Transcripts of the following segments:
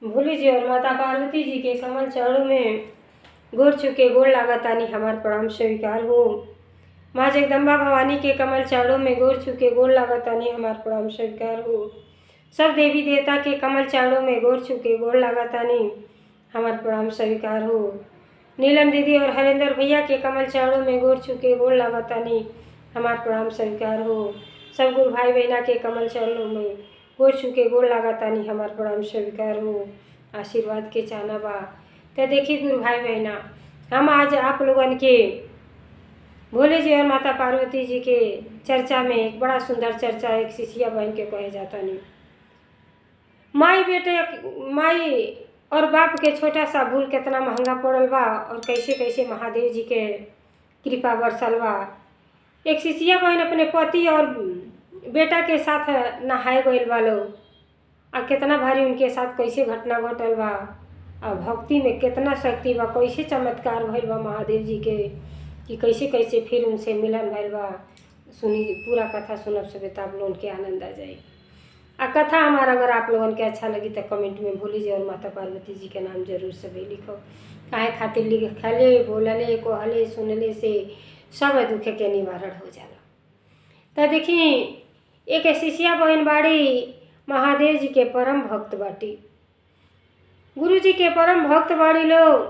भोले जी और माता पार्वती जी के कमल चरणों में गोर छुके गोर लागतानी हमार प्रणाम स्वीकार हो। माँ जगदम्बा भवानी के कमल चरणों में गोर छुके गोर लागतानी हमार प्रणाम स्वीकार हो। सब देवी देवता के कमल चरणों में गोर छुके गोर लागतानी हमार प्रणाम स्वीकार हो। नीलम दीदी और हरेंद्र भैया के कमल चरणों में गोर छुके गोर लागतानी हमार प्रणाम स्वीकार हो। सब गुरु भाई बहना के कमल चरणों में गोर छुके गोर लागतानी हमार प्रणाम स्वीकार हो। आशीर्वाद के चाहना बा। तो देखिए गुरु भाई बहना, हम आज आप लोगन के भोले जी और माता पार्वती जी के चर्चा में एक बड़ा सुंदर चर्चा एक शिष्या बहन के कहे जाता नहीं। माई और बाप के छोटा सा भूल कितना महंगा पड़ल बा और कैसे कैसे महादेव जी के कृपा बरसल बा। एक शिष्या बहन अपने पति और बेटा के साथ नहाए गइल बा लोग, और कितना भारी उनके साथ कैसे घटना घटल बा, और भक्ति में कितना शक्ति बा, कैसे चमत्कार भइल बा महादेव जी के कि कैसे कैसे फिर उनसे मिलन भइल बा। सुनी पूरा कथा सुनब से बेता आप लोगन के आनंद आ जाए। आ कथा हमारा अगर आप लोगन के अच्छा लगी तो कमेंट में भोले जी और माता पार्वती जी के नाम जरूर से भी लिखो। काहे खातिर लिखले बोलले कहले सुनले से सब दुख के निवारण हो जाला। तो देखी एक शिष्या बहन बाड़ी महादेव जी के परम भक्त बाटी, गुरु जी के परम भक्त बाड़ी लोग।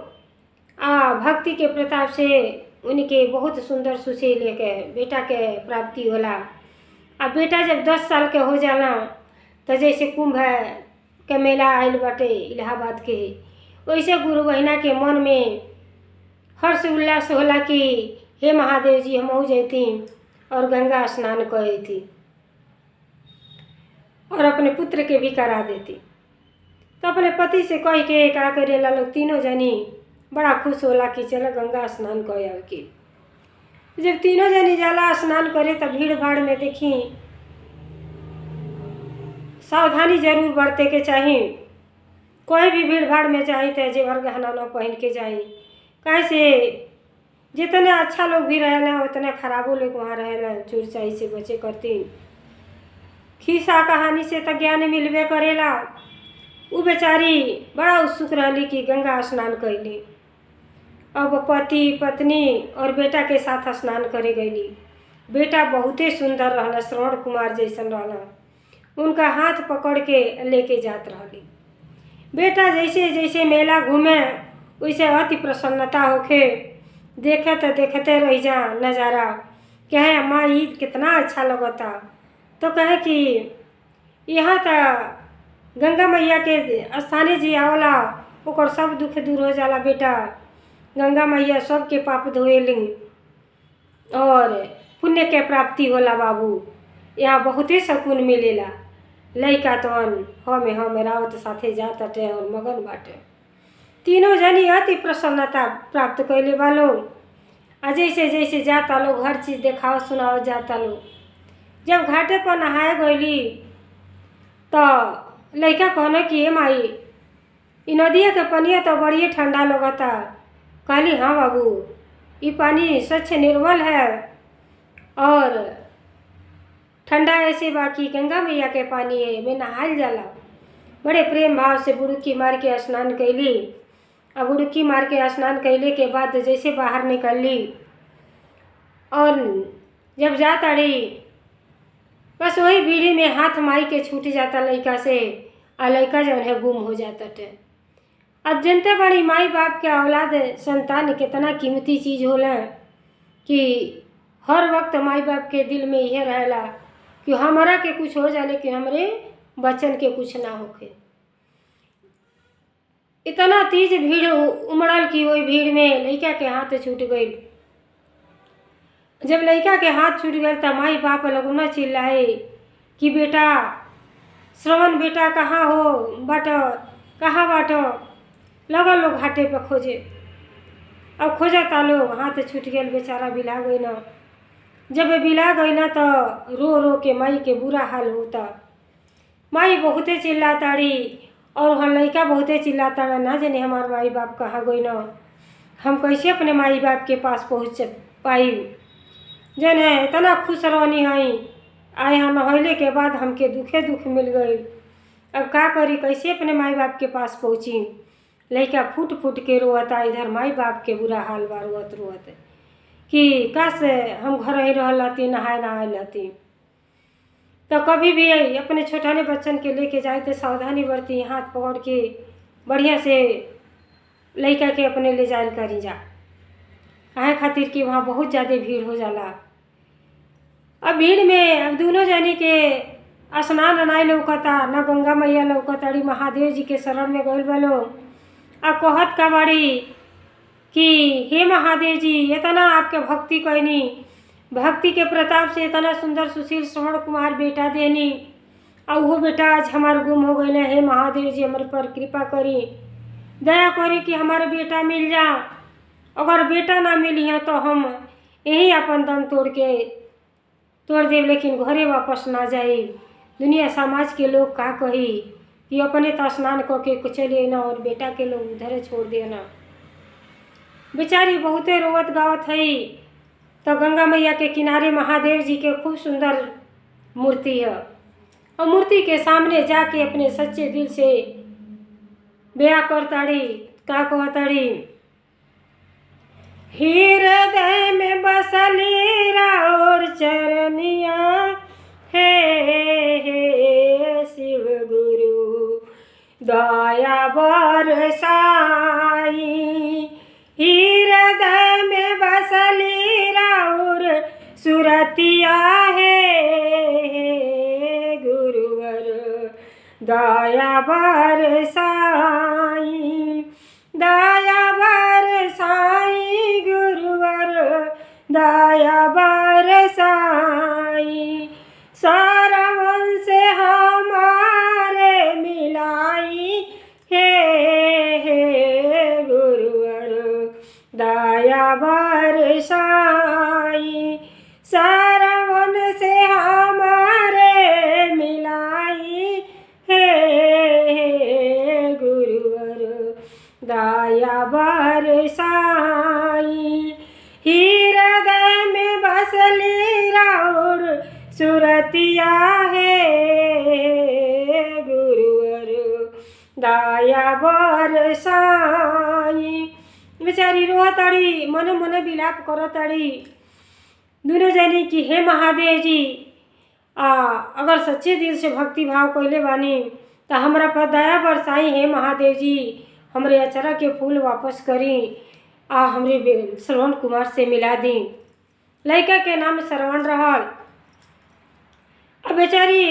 भक्ति के प्रताप से उनके बहुत सुंदर सुशील के बेटा के प्राप्ति होला। अब बेटा जब 10 साल के हो जाला तो जैसे कुंभ के मेला आयल बाटे इलाहाबाद के, वैसे गुरु बहिना के मन में हर्ष उल्लास होला कि हे महादेव जी हम जैती और गंगा स्नान करती और अपने पुत्र के भी करा देती। तो अपने पति से कह के का करेला लोग तीनों जनी बड़ा खुश होला कि चलो गंगा स्नान कर आवे के। जब तीनों जनी जाला स्नान करे तो भीड़ भाड़ में देखी सावधानी जरूर बरते के चाहिए। कोई भी भीड़ भाड़ में जाए तो जेवर गहना न पहन के जाए, कैसे जितने अच्छा लोग भी रहेला उतने खराबो लोग वहाँ रहेला। चोर चाई से बचे करती, खिस्सा कहानी से तो ज्ञान मिलबे करेला। वो बेचारी बड़ा उत्सुक रहली कि गंगा स्नान कैली। अब पति पत्नी और बेटा के साथ स्नान करे गईली। बेटा बहुते सुंदर रहला, श्रवण कुमार जैसन रहला। उनका हाथ पकड़ के लेके जात रहली। बेटा जैसे जैसे मेला घूमे वैसे अति प्रसन्नता होके देखते रह जा नज़ारा। कहे अम्मा ये कितना अच्छा लगता। तो कहे कि यहाँ तो गंगा मैया के स्थाने जी आवला, ओकर सब दुख दूर हो जाला। बेटा गंगा मैया सबके पाप धोएली और पुण्य के प्राप्ति होला। बाबू यहाँ बहुते सुकून मिलेला। लइका तो हमें रावत साथे जाते और मगन बाटे। तीनों जनी अति प्रसन्नता प्राप्त कैले बा लोग। जैसे जैसे जाता लोग हर चीज़ देखाओ सुनाओ जाता लोग। जब घाटे पर नहाए गईली तो लइका कहना कि हे माई इ नदिया के पानी तो बड़ी ठंडा लगता। कहली हाँ बाबू ये पानी स्वच्छ निर्मल है और ठंडा ऐसे बाकी गंगा मैया के पानी है, में नहाल जाला। बड़े प्रेम भाव से बुड़की मार के स्नान कैली। अब बुड़की मार के स्नान कैले के बाद जैसे बाहर निकलली और जब जाता रही बस वही भीड़ी में हाथ माई के छूट जाता लइका से, और लइका जो है गुम हो जाता टे। अब जनते बड़ी माई बाप के औलाद संतान कितना कीमती चीज़ होला कि हर वक्त माई बाप के दिल में यह रहेला कि हमारा के कुछ हो जाए लेकिन हमरे बच्चन के कुछ ना होके। इतना तेज भीड़ उमड़ल कि वही भीड़ में लइका के हाथ छूट गई। जब लइका के हाथ छूट गए तो माई बाप लोग न चिल्लाए कि बेटा श्रवण बेटा कहाँ हो बाटो कहाँ बाटो। लगल लोग घाटे पे खोजे। अब खोजता लोग, हाथ छूट गए बेचारा बिला गई ना। जब बिला गई ना तो रो रो के माई के बुरा हाल होता। माई बहुते चिल्लाताड़ी और वहाँ लइका बहुते चिल्लाता ना जाने हमार माई बाप कहाँ गई ना, हम कैसे अपने माई बाप के पास पहुँच पाई। जन है इतना खुश रहनी हई, आए यहाँ नहैले के बाद हमके दुखे दुख मिल गई। अब का करी, कैसे अपने माई बाप के पास पहुँची। लड़का फूट फूट के रोता, इधर माई बाप के बुरा हाल बा रोत रोत कि काश हम घर ही रह लाती, नहाए नहाए लाती। तो कभी भी अपने छोटाने बच्चन के लेके जाए तो सावधानी बरती, हाथ पकड़ के बढ़िया से लड़का के अपने ले जाए करी जा, काहे खातिर कि वहाँ बहुत ज़्यादा भीड़ हो जाला। अब भीड़ में अब दोनों जानी के स्नान नहीं लौकता, ना गंगा मैया लौकताड़ी, महादेव जी के शरण में गइल बलो। आ कहत का बाड़ी कि हे महादेव जी, इतना आपके भक्ति कैनी, भक्ति के प्रताप से इतना सुंदर सुशील श्रवण कुमार बेटा देनी, और वो बेटा आज हमारे गुम हो गए। हे महादेव जी, हमारे पर कृपा करी, दया करी कि हमारा बेटा मिल जा। अगर बेटा ना मिली है तो हम यही अपन दम तोड़ देव, लेकिन घरे वापस ना जाए। दुनिया समाज के लोग का कही कि अपने तो स्नान करके चलिए ना और बेटा के लोग उधरे छोड़ देना। बेचारी बहुते रोवत गावत है। तो गंगा मैया के किनारे महादेव जी के खूब सुंदर मूर्ति है, और मूर्ति के सामने जाके अपने सच्चे दिल से ब्याह करताड़ी। का कहताड़ी, हृदय में बसली राउर चरनिया, हे शिव गुरु दया बरसाई। हृदय में बसली राउर सुरतिया, हे गुरुवर दया बरसाई, दया बरसाई गुरुवर दया बरसाई। सरवन से हमारे मिलाई, हे गुरुवर दया बरसाई। सरवन से हमारे मिलाई, हे गुरुवर दया बरसाई। हृदय में बसली राउर सुरतिया, हे गुरुवर दया बरसाई। बेचारी रोताड़ी, मन मन विलाप करताड़ी दोनों जानी कि हे महादेव जी, अगर सच्चे दिल से भक्ति भाव कैले बानी तो हमरा पर दया बरसाई। हे महादेव जी, हमरे अचरा के फूल वापस करी, हमरे श्रवण कुमार से मिला दी। लड़का के नाम श्रवण रहल। अब बेचारी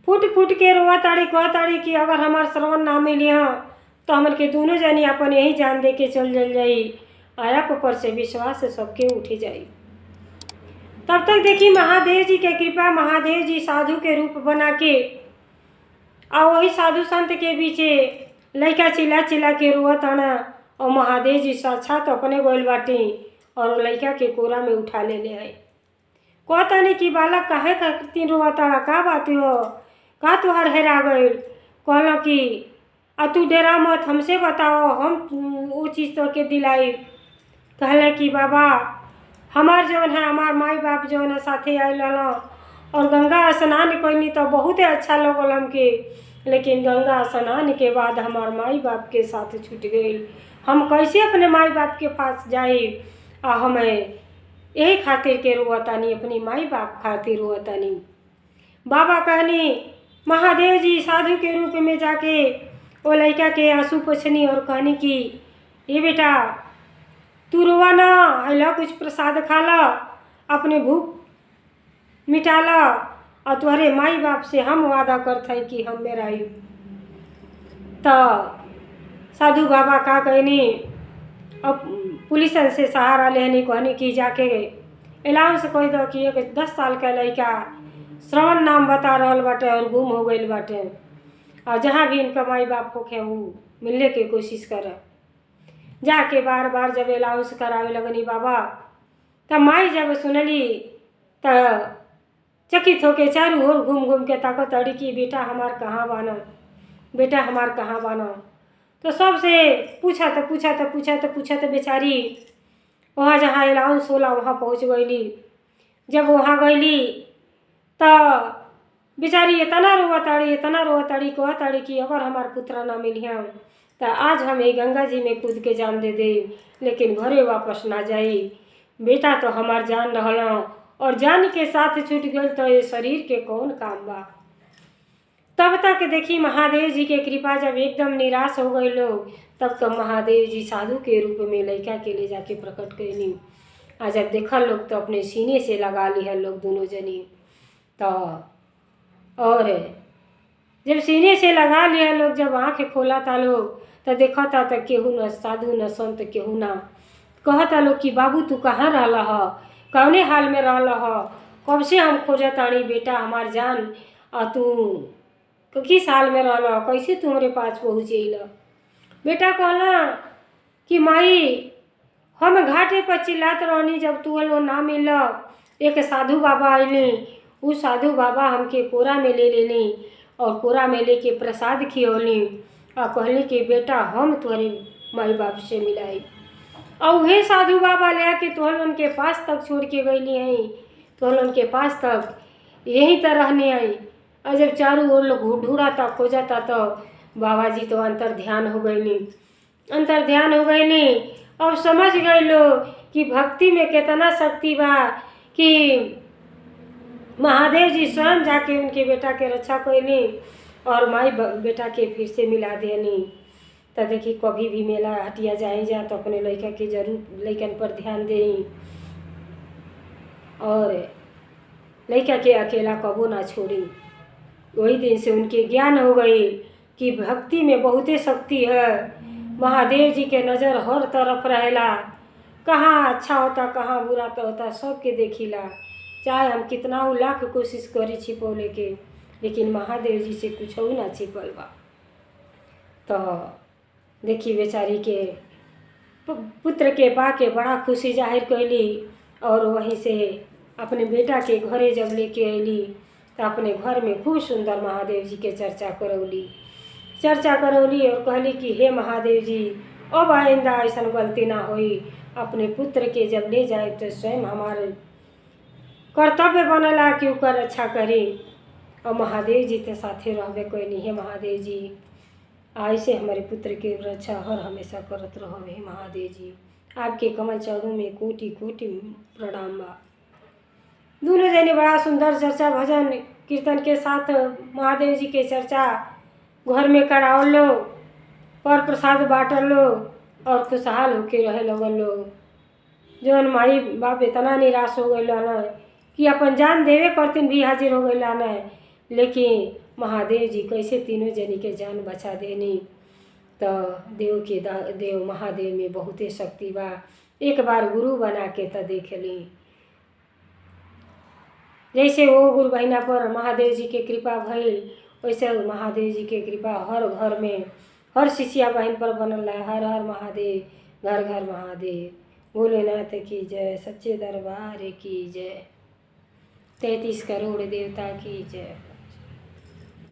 फूट फूट के रोताड़ी, कहताड़ी कि अगर हमार श्रवण ना मिली तो हमन के दोनों जानी अपन यही जान दे के चल जाई। आया पर से विश्वास से सबके उठे जाई। तब तक देखी महादेव जी के कृपा, महादेव जी साधु के रूप बना के और वही साधु संत के बीचे लड़का चिल्ला चिल्ला के रोवत आना, और महादेव जी साक्षात अपने गोल बाटी और लड़का के कोरा में उठा ले आए। कहता नहीं कि बालक काहे करती रोवताड़ा, का बात हो, का तुहार हेरा गइल। कहला कि तू डेरा मत, हमसे बताओ, हम वो चीज़ तो के दिलाई। कहला कि बाबा हमार जौन है, हमार माई बाप जौन है साथे आइल और गंगा स्नान कैनी तो बहुत अच्छा लगल हमके, लेकिन गंगा स्नान के बाद हमार माई बाप के साथ छूट गई। हम कैसे अपने माई बाप के पास जाए। हमें यही खातिर के रोवतानी, अपनी माई बाप खातिर रोवतानी। बाबा कहनी, महादेव जी साधु के रूप में जाके वो लड़का के आंसू पोछनी और कहनी कि ये बेटा तू रोवा ना, अला कुछ प्रसाद खा ला, अपने भूख मिटा ला, और तुम्हारे माई बाप से हम वादा करते हैं कि हम मेरा आयु। तो साधु बाबा का कहनी, अब पुलिस से सहारा लेनी, कहनी कि जाके अलाउंस कह दो कि एक 10 साल का लड़का श्रवण नाम बता रहल बाटे और गुम हो गई बाटे, और जहाँ भी इनका माई बाप होके वो मिलने की कोशिश करे। जाके बार बार जब अलाउंस करावे लगनी बाबा, तब माई जब सुनली तो चकित होके चारों ओर घूम घूम के ताकत अड़ी कि बेटा हमार कहाँ बाना, बेटा हमार कहाँ बाना। तो सबसे पूछा तो बेचारी वहाँ जहाँ अलाउंस होला वहाँ पहुँच गईली। जब वहाँ गईली तो बेचारी इतना रोवताड़ी कहताड़ी कि अगर हमार पुत्र ना मिलिया तो आज हम ये गंगा जी में कूद के जान दे दे, लेकिन घरे वापस ना जाई। बेटा तो हमार जान रहला और जान के साथ छूट गई तो ये शरीर के कौन काम बा। तब तक देखी महादेव जी के कृपा जब एकदम निराश हो गए लोग, तब तो महादेव जी साधु के रूप में लड़का के ले जाके प्रकट कैली। आज जब देखा लोग तो अपने सीने से लगा लिया लोग दोनों जनी। तो और जब सीने से लगा लिया लोग, जब आँख खोला था लोग तो देखा था तो केहू न साधु न संत केहू ना। कहता लोग कि बाबू तू कहाँ रहला ह, कौने हाल में रहला ह, कब से हम खोजतानी बेटा हमार जान, आ तू किस हाल में रहला, कैसे तुम्हारे पास पहुँचेला। बेटा कहला कि माई हम घाटे पर चिल्लात रहनी, जब तू लोग ना मिल एक साधु बाबा आइली। उ साधु बाबा हमके कोरा में ले लेनी और कोरा में लेके प्रसाद खियौली और कहली कि बेटा हम तुम्हारे माई बाप से मिलाई। और वही साधु बाबा ले आके तोहन के पास तक छोड़ के गईली आई, तोहन के पास तक यहीं तर रहने आई। और जब चारों ओर लोग ढूंढाता खोजाता तो बाबा जी तो अंतर ध्यान हो गईली। अब समझ गए लोग कि भक्ति में कितना शक्ति बा, कि महादेव जी स्वयं जाके उनके बेटा के रक्षा कैली और माई बेटा के फिर से मिला देनी। तो देखी कभी भी मेला हटिया जाए जा तो अपने लड़का के जरूर लड़कन पर ध्यान दें और लड़का के अकेला कबो ना छोड़ी। वही दिन से उनके ज्ञान हो गई कि भक्ति में बहुते शक्ति है। महादेव जी के नज़र हर तरफ रहेला, कहाँ अच्छा होता कहाँ बुरा तो होता सबके देखिला। चाहे हम कितना लाख कोशिश करी छिपौले के, लेकिन महादेव जी से कुछ ना छिपल बा। तो देखी बेचारी के पुत्र के पा के बड़ा खुशी जाहिर कैली और वहीं से अपने बेटा के घरे जब लेके अली तो अपने घर में खूब सुंदर महादेव जी के चर्चा करौली और कहली कि हे महादेव जी अब आइंदा ऐसा गलती ना होई। अपने पुत्र के जब ले जाए तो स्वयं हमारे कर्तव्य बनला कि ओकर रक्षा करी। और महादेव जी के साथे रहबे कैली। हे महादेव जी ऐसे हमारे पुत्र के रक्षा हर हमेशा करत रहो। हे महादेव जी आपके कमल चरणों में कोटि कोटि प्रणाम बा। दोनों जने बड़ा सुंदर चर्चा भजन कीर्तन के साथ महादेव जी के चर्चा घर में कराओ लो और प्रसाद बांटल लो और खुशहाल होके रहे लगन लोग। जौन माई बाप इतना निराश हो गए ना कि अपन जान देवे करतीन भी हाजिर हो गए ना, लेकिन महादेव जी कैसे तीनों जनी के जान बचा देनी। तो देव महादेव में बहुते शक्ति बा। एक बार गुरु बना के तो देख ली। जैसे वो गुरु बहिना पर महादेव जी के कृपा भइल, वैसे महादेव जी के कृपा हर घर में हर शिष्या बहन पर बनल है। हर हर महादेव, घर घर महादेव। भोलेनाथ की जय, सच्चे दरबार की जय, 33 करोड़ देवता की जय।